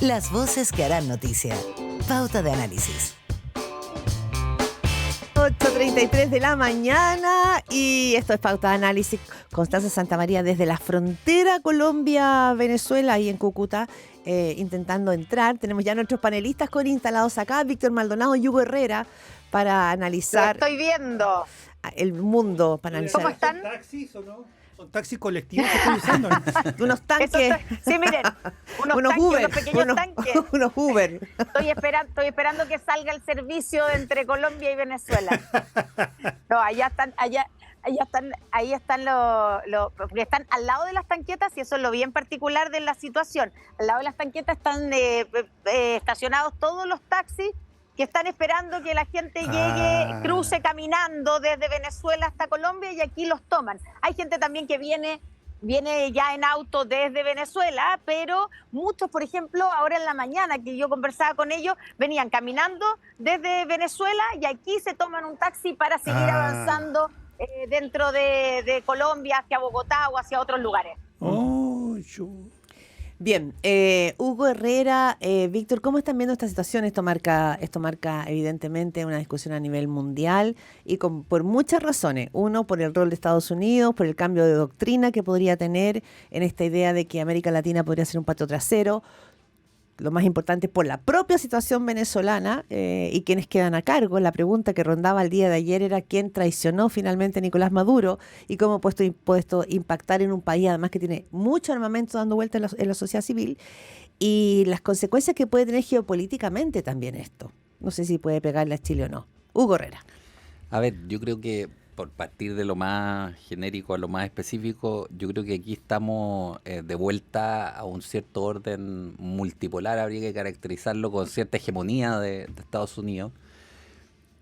Las voces que harán noticia. Pauta de análisis. 8:33 de la mañana y esto es Pauta de Análisis. Constanza Santamaría desde la frontera Colombia-Venezuela y en Cúcuta intentando entrar. Tenemos ya nuestros panelistas instalados acá, Víctor Maldonado y Hugo Herrera, para analizar. Lo estoy viendo. El mundo, para analizar. ¿Cómo están? ¿Son taxis o no? ¿Son taxis colectivos que estoy usando? Unos tanques. Sí, miren, unos tanques, Uber, unos pequeños tanques. Unos Uber. Estoy esperando que salga el servicio entre Colombia y Venezuela. No, ahí están porque están al lado de las tanquetas y eso es lo bien particular de la situación. Al lado de las tanquetas están estacionados todos los taxis que están esperando que la gente llegue, cruce caminando desde Venezuela hasta Colombia y aquí los toman. Hay gente también que viene ya en auto desde Venezuela, pero muchos, por ejemplo, ahora en la mañana que yo conversaba con ellos, venían caminando desde Venezuela y aquí se toman un taxi para seguir avanzando dentro de Colombia, hacia Bogotá o hacia otros lugares. Bien, Hugo Herrera, Víctor, ¿cómo están viendo esta situación? Esto marca evidentemente una discusión a nivel mundial y por muchas razones. Uno, por el rol de Estados Unidos, por el cambio de doctrina que podría tener en esta idea de que América Latina podría ser un patio trasero. Lo más importante, por la propia situación venezolana y quienes quedan a cargo. La pregunta que rondaba el día de ayer era quién traicionó finalmente a Nicolás Maduro y cómo puesto impactar en un país, además que tiene mucho armamento dando vuelta en la sociedad civil y las consecuencias que puede tener geopolíticamente también esto. No sé si puede pegarle a Chile o no. Hugo Herrera. A ver, yo creo que por partir de lo más genérico a lo más específico, yo creo que aquí estamos de vuelta a un cierto orden multipolar, habría que caracterizarlo con cierta hegemonía de Estados Unidos,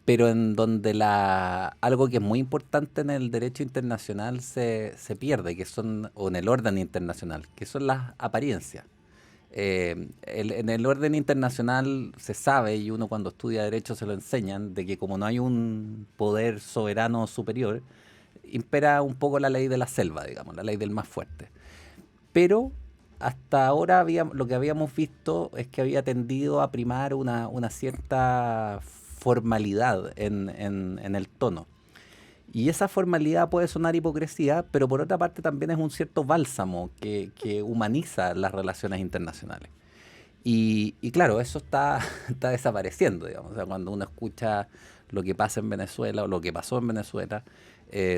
pero en donde algo que es muy importante en el derecho internacional se pierde, o en el orden internacional, que son las apariencias. En el orden internacional se sabe, y uno cuando estudia derecho se lo enseñan, de que como no hay un poder soberano superior, impera un poco la ley de la selva, digamos, la ley del más fuerte. Pero hasta ahora lo que habíamos visto es que había tendido a primar una cierta formalidad en el tono. Y esa formalidad puede sonar hipocresía, pero por otra parte también es un cierto bálsamo que humaniza las relaciones internacionales. Y claro, eso está desapareciendo, digamos. O sea, cuando uno escucha lo que pasa en Venezuela o lo que pasó en Venezuela,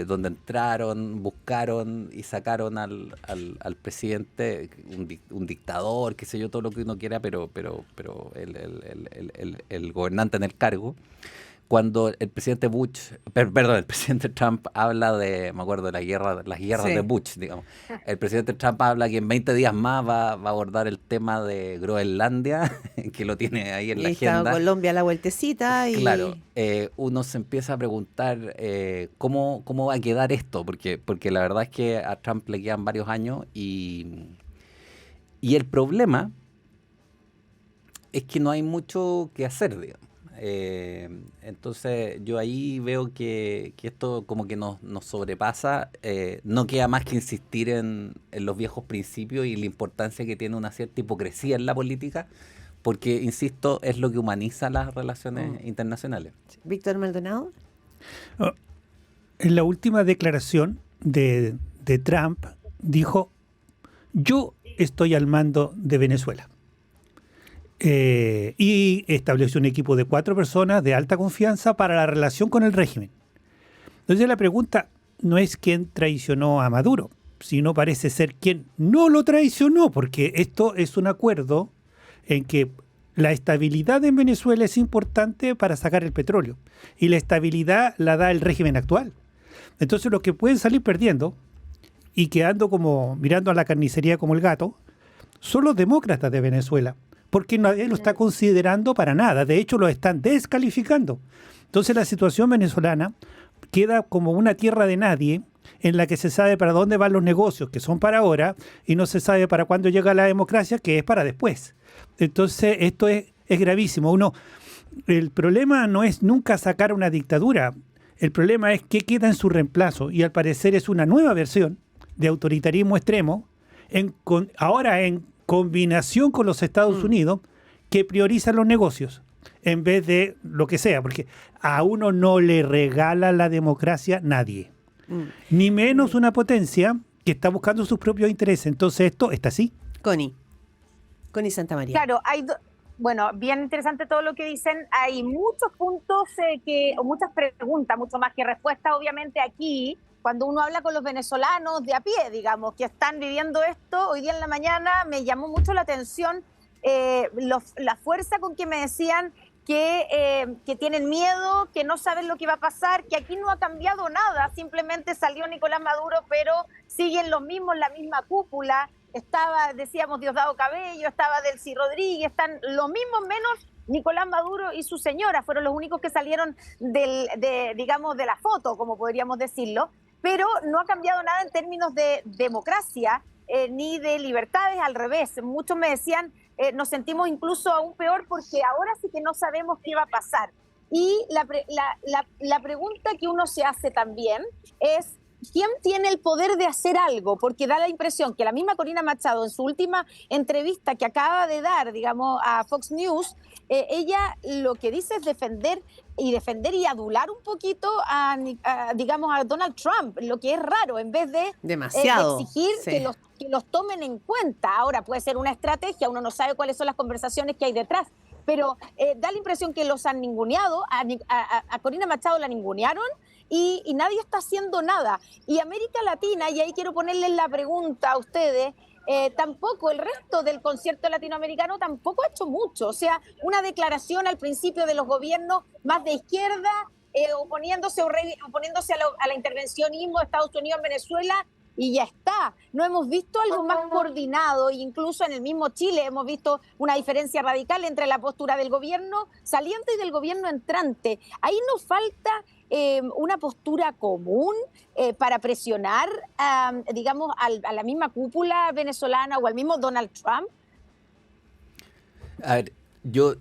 donde entraron, buscaron y sacaron al presidente, un dictador, qué sé yo, todo lo que uno quiera, pero el gobernante en el cargo. Cuando el presidente el presidente Trump habla me acuerdo de las guerras sí. de Bush, digamos. El presidente Trump habla que en 20 días más va a abordar el tema de Groenlandia, que lo tiene ahí en la agenda. Está Colombia a la vueltecita. Claro, uno se empieza a preguntar cómo va a quedar esto, porque la verdad es que a Trump le quedan varios años y el problema es que no hay mucho que hacer, digamos. Entonces yo ahí veo que esto como que nos sobrepasa, no queda más que insistir en los viejos principios y la importancia que tiene una cierta hipocresía en la política, porque, insisto, es lo que humaniza las relaciones internacionales. Víctor Maldonado. En la última declaración de Trump dijo: yo estoy al mando de Venezuela. Y estableció un equipo de 4 personas de alta confianza para la relación con el régimen. Entonces la pregunta no es quién traicionó a Maduro, sino parece ser quién no lo traicionó, porque esto es un acuerdo en que la estabilidad en Venezuela es importante para sacar el petróleo y la estabilidad la da el régimen actual. Entonces los que pueden salir perdiendo y quedando como mirando a la carnicería como el gato son los demócratas de Venezuela, porque nadie lo está considerando para nada. De hecho, lo están descalificando. Entonces, la situación venezolana queda como una tierra de nadie en la que se sabe para dónde van los negocios, que son para ahora, y no se sabe para cuándo llega la democracia, que es para después. Entonces, esto es gravísimo. El problema no es nunca sacar una dictadura. El problema es qué queda en su reemplazo. Y al parecer es una nueva versión de autoritarismo extremo, ahora en combinación con los Estados Unidos que prioriza los negocios en vez de lo que sea, porque a uno no le regala la democracia nadie, ni menos una potencia que está buscando sus propios intereses. Entonces esto está así. Connie Santamaría. Claro, bueno, bien interesante todo lo que dicen. Hay muchos puntos o muchas preguntas, mucho más que respuestas, obviamente, aquí. Cuando uno habla con los venezolanos de a pie, digamos, que están viviendo esto, hoy día en la mañana me llamó mucho la atención la fuerza con que me decían que tienen miedo, que no saben lo que va a pasar, que aquí no ha cambiado nada, simplemente salió Nicolás Maduro, pero siguen los mismos, la misma cúpula. Estaba, decíamos, Diosdado Cabello, estaba Delcy Rodríguez, están los mismos menos Nicolás Maduro y su señora, fueron los únicos que salieron digamos, de la foto, como podríamos decirlo, pero no ha cambiado nada en términos de democracia ni de libertades, al revés. Muchos me decían, nos sentimos incluso aún peor porque ahora sí que no sabemos qué va a pasar. Y la pregunta que uno se hace también es, ¿quién tiene el poder de hacer algo? Porque da la impresión que la misma Corina Machado, en su última entrevista que acaba de dar, digamos, a Fox News, ella lo que dice es defender y adular un poquito digamos, a Donald Trump, lo que es raro, en vez de demasiado exigir sí. que los tomen en cuenta. Ahora puede ser una estrategia, uno no sabe cuáles son las conversaciones que hay detrás, pero da la impresión que los han ninguneado, a Corina Machado la ningunearon, y nadie está haciendo nada. Y América Latina, y ahí quiero ponerles la pregunta a ustedes, tampoco, el resto del concierto latinoamericano tampoco ha hecho mucho. O sea, una declaración al principio de los gobiernos más de izquierda, oponiéndose a la intervencionismo de Estados Unidos en Venezuela, y ya está. No hemos visto algo más coordinado, e incluso en el mismo Chile hemos visto una diferencia radical entre la postura del gobierno saliente y del gobierno entrante. Ahí nos falta una postura común para presionar, digamos, a la misma cúpula venezolana o al mismo Donald Trump. A ver, yo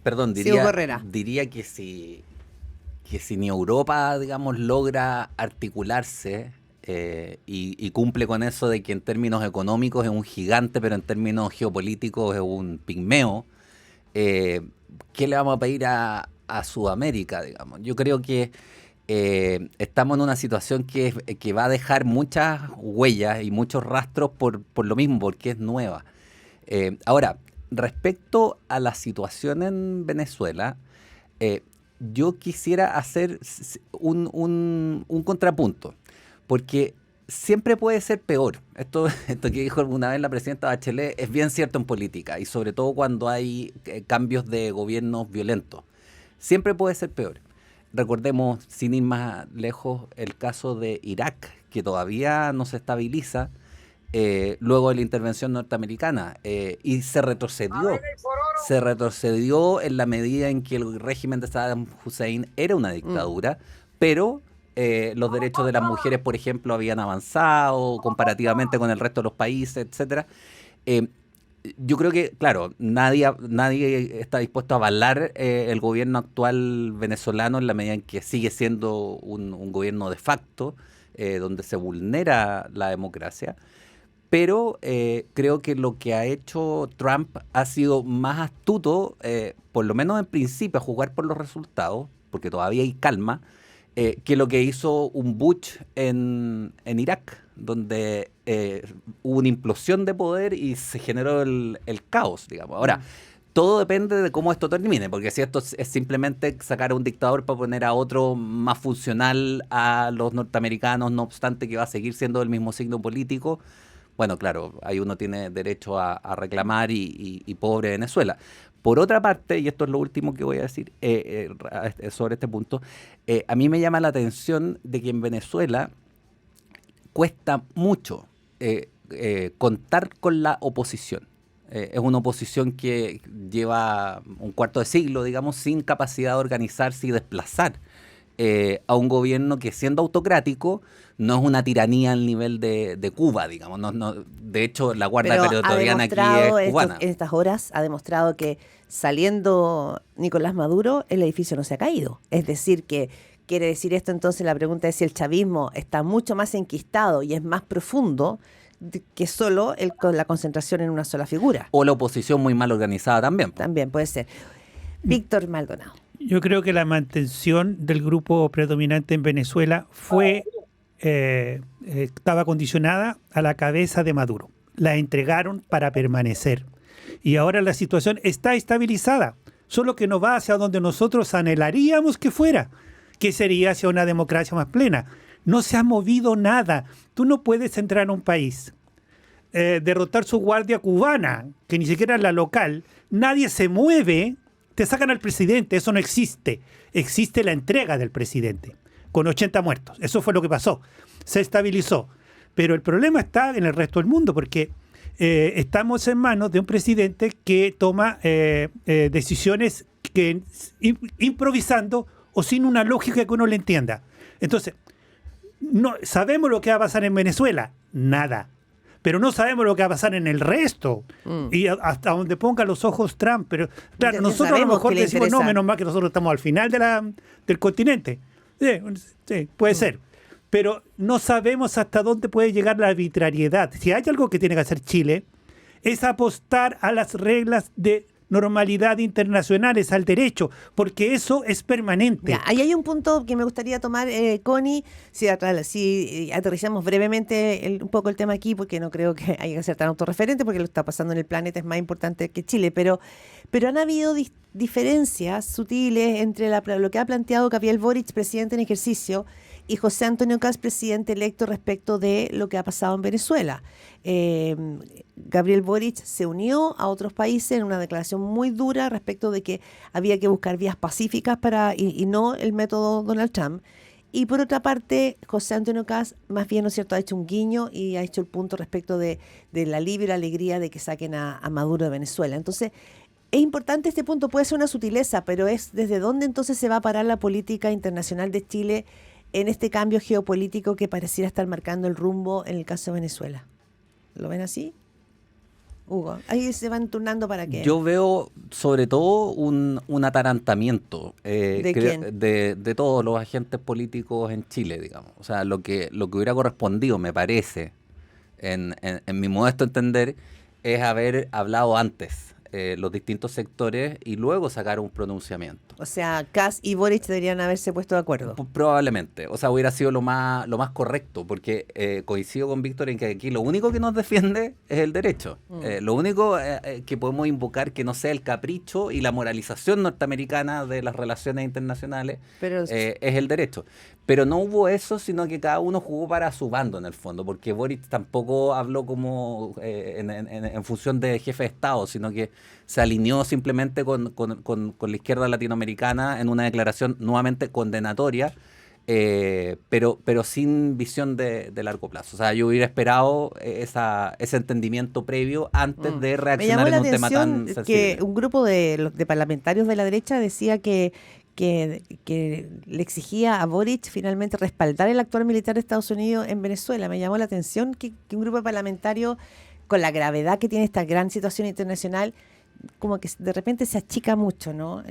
perdón, Sí, Hugo Herrera. diría que si ni Europa, digamos, logra articularse y cumple con eso de que en términos económicos es un gigante, pero en términos geopolíticos es un pigmeo, ¿qué le vamos a pedir a Sudamérica, digamos? Yo creo que estamos en una situación que va a dejar muchas huellas y muchos rastros por lo mismo, porque es nueva. Ahora, respecto a la situación en Venezuela, yo quisiera hacer un contrapunto, porque siempre puede ser peor. Esto que dijo alguna vez la presidenta Bachelet es bien cierto en política, y sobre todo cuando hay cambios de gobiernos violentos. Siempre puede ser peor. Recordemos, sin ir más lejos, el caso de Irak, que todavía no se estabiliza luego de la intervención norteamericana, y se retrocedió. Se retrocedió en la medida en que el régimen de Saddam Hussein era una dictadura, pero los derechos de las mujeres, por ejemplo, habían avanzado comparativamente con el resto de los países, etcétera. Yo creo que, claro, nadie está dispuesto a avalar el gobierno actual venezolano en la medida en que sigue siendo un gobierno de facto, donde se vulnera la democracia. Pero creo que lo que ha hecho Trump ha sido más astuto, por lo menos en principio, a jugar por los resultados, porque todavía hay calma, que lo que hizo un Bush en Irak, donde hubo una implosión de poder y se generó el caos, digamos. Ahora, todo depende de cómo esto termine, porque si esto es simplemente sacar a un dictador para poner a otro más funcional a los norteamericanos, no obstante que va a seguir siendo del mismo signo político, bueno, claro, ahí uno tiene derecho a reclamar y pobre Venezuela. Por otra parte, y esto es lo último que voy a decir sobre este punto, a mí me llama la atención de que en Venezuela cuesta mucho contar con la oposición. Es una oposición que lleva un cuarto de siglo, digamos, sin capacidad de organizarse y desplazar a un gobierno que, siendo autocrático, no es una tiranía al nivel de Cuba, digamos. No, de hecho, la Guardia Pretoriana aquí es cubana. En estas horas ha demostrado que saliendo Nicolás Maduro, el edificio no se ha caído. Es decir, que quiere decir esto, entonces la pregunta es si el chavismo está mucho más enquistado y es más profundo que solo con la concentración en una sola figura. O la oposición muy mal organizada también. También puede ser. Víctor Maldonado. Yo creo que la mantención del grupo predominante en Venezuela estaba condicionada a la cabeza de Maduro. La entregaron para permanecer. Y ahora la situación está estabilizada, solo que no va hacia donde nosotros anhelaríamos que fuera, que sería hacia una democracia más plena. No se ha movido nada. Tú no puedes entrar a un país, derrotar su guardia cubana, que ni siquiera es la local, nadie se mueve, te sacan al presidente, eso no existe. Existe la entrega del presidente, con 80 muertos. Eso fue lo que pasó. Se estabilizó. Pero el problema está en el resto del mundo, porque estamos en manos de un presidente que toma decisiones improvisando o sin una lógica que uno le entienda. Entonces, no sabemos lo que va a pasar en Venezuela, nada. Pero no sabemos lo que va a pasar en el resto. Y hasta donde ponga los ojos Trump. Pero claro, Ya nosotros a lo mejor que le decimos, no, interesa. menos mal que nosotros estamos al final del continente. Sí, puede ser. Pero no sabemos hasta dónde puede llegar la arbitrariedad. Si hay algo que tiene que hacer Chile, es apostar a las reglas de normalidad internacionales, al derecho, porque eso es permanente. Ya, ahí hay un punto que me gustaría tomar, Connie, si aterrizamos brevemente un poco el tema aquí, porque no creo que haya que ser tan autorreferente, porque lo que está pasando en el planeta es más importante que Chile, pero han habido diferencias sutiles entre lo que ha planteado Gabriel Boric, presidente en ejercicio, y José Antonio Kast, presidente electo, respecto de lo que ha pasado en Venezuela. Gabriel Boric se unió a otros países en una declaración muy dura respecto de que había que buscar vías pacíficas y no el método Donald Trump. Y por otra parte, José Antonio Kast, más bien, ¿no es cierto?, ha hecho un guiño y ha hecho el punto respecto de la alivio y la alegría de que saquen a Maduro de Venezuela. Entonces, es importante este punto, puede ser una sutileza, pero es desde dónde entonces se va a parar la política internacional de Chile en este cambio geopolítico que pareciera estar marcando el rumbo en el caso de Venezuela. ¿Lo ven así? Hugo, ahí se van turnando para qué. Yo veo sobre todo un atarantamiento ¿De quién? de todos los agentes políticos en Chile, digamos. O sea, lo que hubiera correspondido, me parece, en mi modesto entender, es haber hablado antes los distintos sectores y luego sacar un pronunciamiento. O sea, Kast y Boric deberían haberse puesto de acuerdo. Probablemente, o sea, hubiera sido lo más correcto, porque coincido con Víctor en que aquí lo único que nos defiende es el derecho. Lo único que podemos invocar que no sea el capricho y la moralización norteamericana de las relaciones internacionales Pero es el derecho. Pero no hubo eso, sino que cada uno jugó para su bando en el fondo, porque Boric tampoco habló como en función de jefe de Estado, sino que se alineó simplemente con la izquierda latinoamericana en una declaración nuevamente condenatoria, pero sin visión de largo plazo. O sea, yo hubiera esperado ese entendimiento previo antes de me reaccionar llamó en la un tema tan atención sensible. que un grupo de parlamentarios de la derecha decía que le exigía a Boric finalmente respaldar el actuar militar de Estados Unidos en Venezuela. Me llamó la atención que un grupo de parlamentarios, con la gravedad que tiene esta gran situación internacional, como que de repente se achica mucho, ¿no?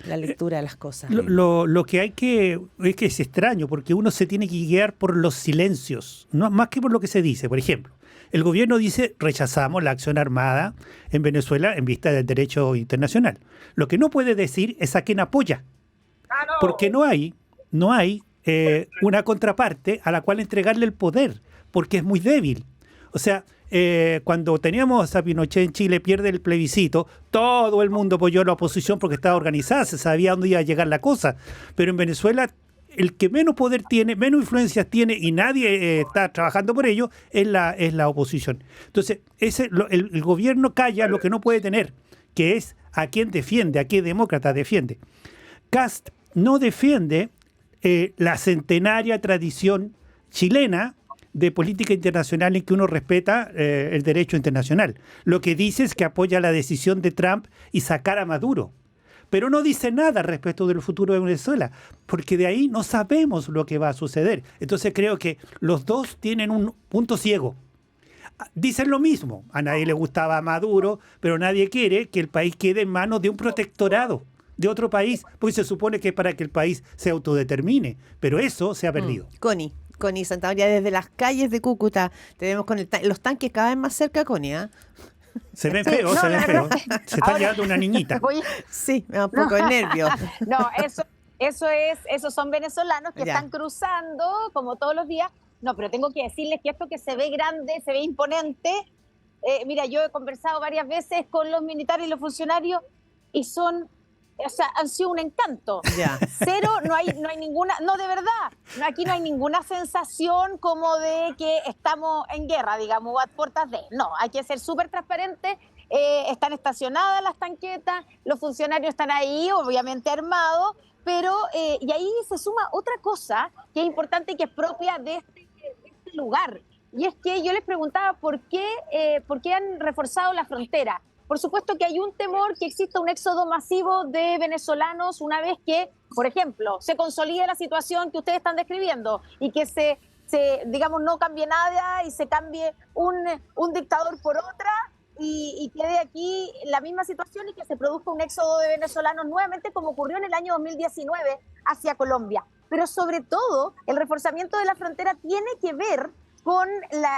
La lectura de las cosas. Lo que hay es que es extraño, porque uno se tiene que guiar por los silencios, no más que por lo que se dice. Por ejemplo, el gobierno dice: rechazamos la acción armada en Venezuela en vista del derecho internacional. Lo que no puede decir es a quién apoya, porque no hay una contraparte a la cual entregarle el poder, porque es muy débil. O sea, cuando teníamos a Pinochet en Chile, pierde el plebiscito, todo el mundo apoyó a la oposición porque estaba organizada, se sabía dónde iba a llegar la cosa. Pero en Venezuela, el que menos poder tiene, menos influencias tiene, y nadie está trabajando por ello, es la oposición. Entonces, el gobierno calla lo que no puede tener, que es a quién defiende, a qué demócrata defiende. Kast no defiende la centenaria tradición chilena de política internacional en que uno respeta el derecho internacional. Lo que dice es que apoya la decisión de Trump y sacar a Maduro. Pero no dice nada respecto del futuro de Venezuela, porque de ahí no sabemos lo que va a suceder. Entonces creo que los dos tienen un punto ciego. Dicen lo mismo, a nadie le gustaba Maduro, pero nadie quiere que el país quede en manos de un protectorado de otro país, porque se supone que es para que el país se autodetermine, pero eso se ha perdido. Connie, Connie Santamaría, desde las calles de Cúcuta, te vemos con los tanques cada vez más cerca, Connie, ¿ah? Se ven Sí, feos, no, se ven la feos. verdad- Se está Ahora- llevando una niñita. Oye, Sí, me da un poco de nervio. no, esos son venezolanos que Ya. están cruzando como todos los días. No, pero tengo que decirles que esto que se ve grande, se ve imponente. Mira, yo he conversado varias veces con los militares y los funcionarios y han sido un encanto. Ya. Cero, no hay ninguna, no, de verdad, aquí no hay ninguna sensación como de que estamos en guerra, digamos, o a puertas de. No, hay que ser súper transparentes. Están estacionadas las tanquetas, los funcionarios están ahí, obviamente armados, pero, y ahí se suma otra cosa que es importante y que es propia de este lugar. Y es que yo les preguntaba por qué han reforzado la frontera. Por supuesto que hay un temor que exista un éxodo masivo de venezolanos una vez que, por ejemplo, se consolide la situación que ustedes están describiendo y que digamos, no cambie nada y se cambie un dictador por otra y quede aquí la misma situación y que se produzca un éxodo de venezolanos nuevamente como ocurrió en el año 2019 hacia Colombia. Pero sobre todo, el reforzamiento de la frontera tiene que ver con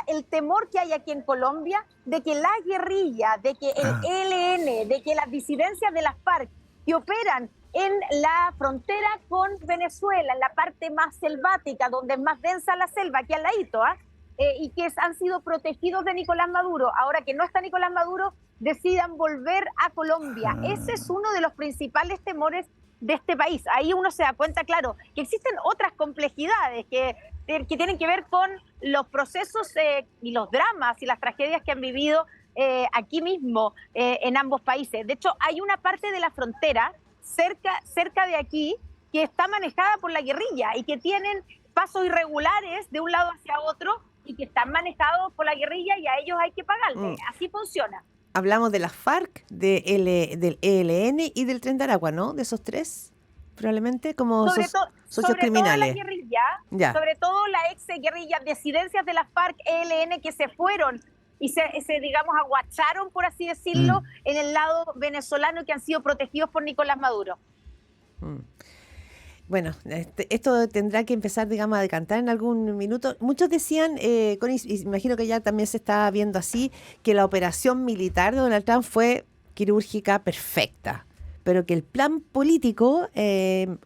el temor que hay aquí en Colombia de que la guerrilla, de que el ELN, de que las disidencias de las FARC que operan en la frontera con Venezuela, en la parte más selvática, donde es más densa la selva, aquí al ladito, y que han sido protegidos de Nicolás Maduro, ahora que no está Nicolás Maduro, decidan volver a Colombia. Ese es uno de los principales temores de este país. Ahí uno se da cuenta, claro, que existen otras complejidades que tienen que ver con los procesos y los dramas y las tragedias que han vivido aquí mismo en ambos países. De hecho, hay una parte de la frontera cerca de aquí que está manejada por la guerrilla y que tienen pasos irregulares de un lado hacia otro y que están manejados por la guerrilla y a ellos hay que pagarles. Así funciona. Hablamos de las FARC, del ELN y del Tren de Aragua, ¿no? De esos tres, probablemente, como socios Sobre criminales. todo la guerrilla, Ya. sobre todo la ex guerrilla, disidencias de las FARC, ELN, que se fueron y se digamos, aguacharon, por así decirlo, en el lado venezolano y que han sido protegidos por Nicolás Maduro. Bueno, esto tendrá que empezar, digamos, a decantar en algún minuto. Muchos decían, Connie, y imagino que ya también se está viendo así, que la operación militar de Donald Trump fue quirúrgica perfecta, pero que el plan político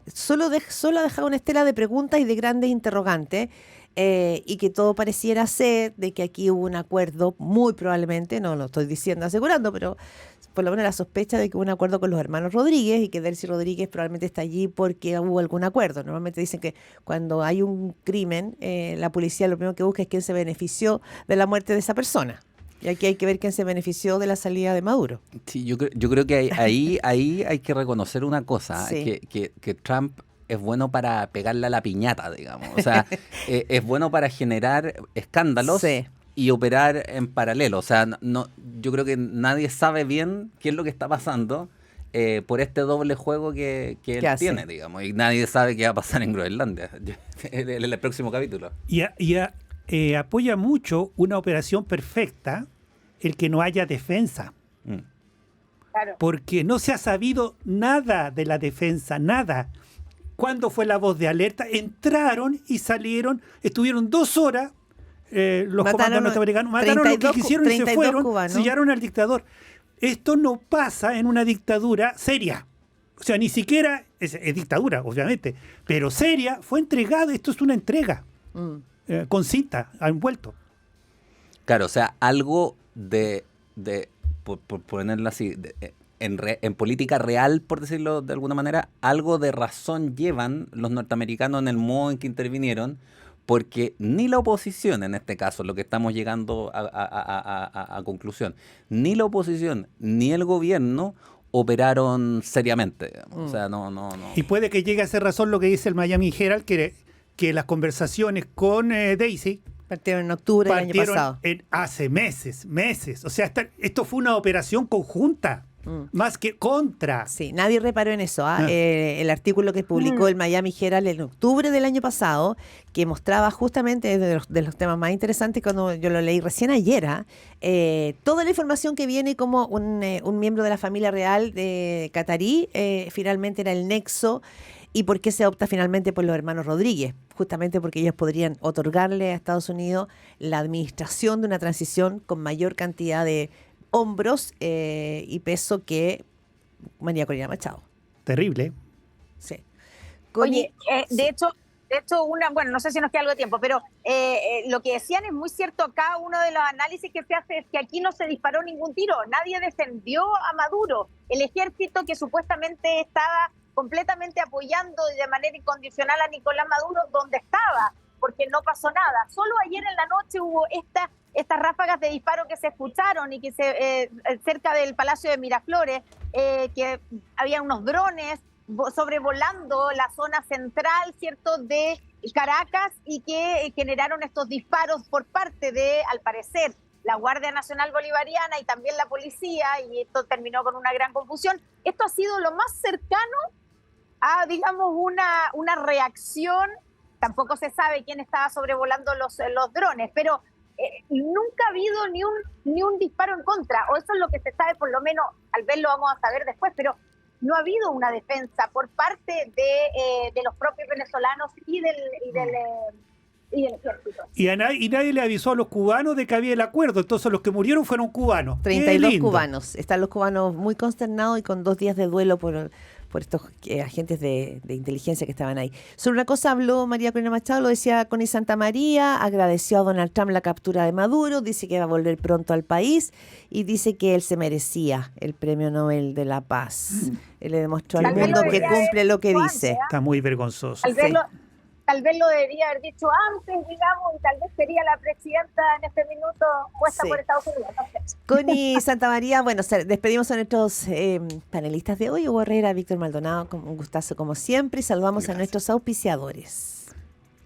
solo ha dejado una estela de preguntas y de grandes interrogantes, y que todo pareciera ser de que aquí hubo un acuerdo, muy probablemente, no lo estoy diciendo, asegurando, pero por lo menos la sospecha de que hubo un acuerdo con los hermanos Rodríguez y que Delcy Rodríguez probablemente está allí porque hubo algún acuerdo. Normalmente dicen que cuando hay un crimen, la policía lo primero que busca es quién se benefició de la muerte de esa persona. Y aquí hay que ver quién se benefició de la salida de Maduro. Sí, yo creo que ahí hay que reconocer una cosa, Sí. que Trump es bueno para pegarle a la piñata, digamos. O sea, es bueno para generar escándalos. Sí. Y operar en paralelo. O sea, yo creo que nadie sabe bien qué es lo que está pasando por este doble juego que él tiene, digamos. Y nadie sabe qué va a pasar en Groenlandia en el próximo capítulo. Y apoya mucho una operación perfecta el que no haya defensa. Claro. Porque no se ha sabido nada de la defensa, nada. ¿Cuándo fue la voz de alerta? Entraron y salieron, estuvieron 2 horas. Los comandos norteamericanos mataron lo que quisieron y se fueron, cubanos. sellaron al dictador. Esto no pasa en una dictadura seria. O sea, ni siquiera es dictadura, obviamente, pero seria, fue entregado. Esto es una entrega con cinta, envuelto. Claro, o sea, algo por ponerlo así, en política real, por decirlo de alguna manera, algo de razón llevan los norteamericanos en el modo en que intervinieron, porque ni la oposición, en este caso, lo que estamos llegando a conclusión, ni la oposición ni el gobierno operaron seriamente. O sea, no. Y puede que llegue a ser razón lo que dice el Miami Herald, que las conversaciones con Daisy Partieron en octubre del año pasado. hace meses. O sea, esto fue una operación conjunta. más que contra. Sí, nadie reparó en eso. El artículo que publicó el Miami Herald en octubre del año pasado, que mostraba justamente de los temas más interesantes, cuando yo lo leí recién ayer, toda la información que viene como un miembro de la familia real de Catarí, finalmente era el nexo, y por qué se opta finalmente por los hermanos Rodríguez, justamente porque ellos podrían otorgarle a Estados Unidos la administración de una transición con mayor cantidad de hombros y peso que María Corina Machado. Terrible. Sí. Oye, sí. de hecho, bueno, no sé si nos queda algo de tiempo, pero lo que decían es muy cierto acá. Uno de los análisis que se hace es que aquí no se disparó ningún tiro, nadie defendió a Maduro. El ejército, que supuestamente estaba completamente apoyando de manera incondicional a Nicolás Maduro, donde estaba, porque no pasó nada. Solo ayer en la noche hubo estas ráfagas de disparo que se escucharon y que cerca del Palacio de Miraflores, que había unos drones sobrevolando la zona central, ¿cierto?, de Caracas, y que generaron estos disparos por parte de, al parecer, la Guardia Nacional Bolivariana y también la policía, y esto terminó con una gran confusión. Esto ha sido lo más cercano a, digamos, una reacción. Tampoco se sabe quién estaba sobrevolando los drones, pero nunca ha habido ni un disparo en contra, o eso es lo que se sabe, por lo menos, al ver lo vamos a saber después, pero no ha habido una defensa por parte de los propios venezolanos y del ejército. Y nadie le avisó a los cubanos de que había el acuerdo, entonces los que murieron fueron cubanos. 32 cubanos. Están los cubanos muy consternados y con 2 días de duelo por estos agentes de inteligencia que estaban ahí. Sobre una cosa habló María Corina Machado, lo decía Connie Santamaría, agradeció a Donald Trump la captura de Maduro, dice que va a volver pronto al país y dice que él se merecía el Premio Nobel de la Paz. Él le demostró al mundo que cumple lo que dice. Está muy vergonzoso. Tal vez lo debería haber dicho antes, digamos, y tal vez sería la presidenta en este minuto puesta por Estados Unidos. No sé. Connie Santamaría, bueno, despedimos a nuestros panelistas de hoy, Hugo Herrera, Víctor Maldonado, con un gustazo como siempre, y saludamos a nuestros auspiciadores.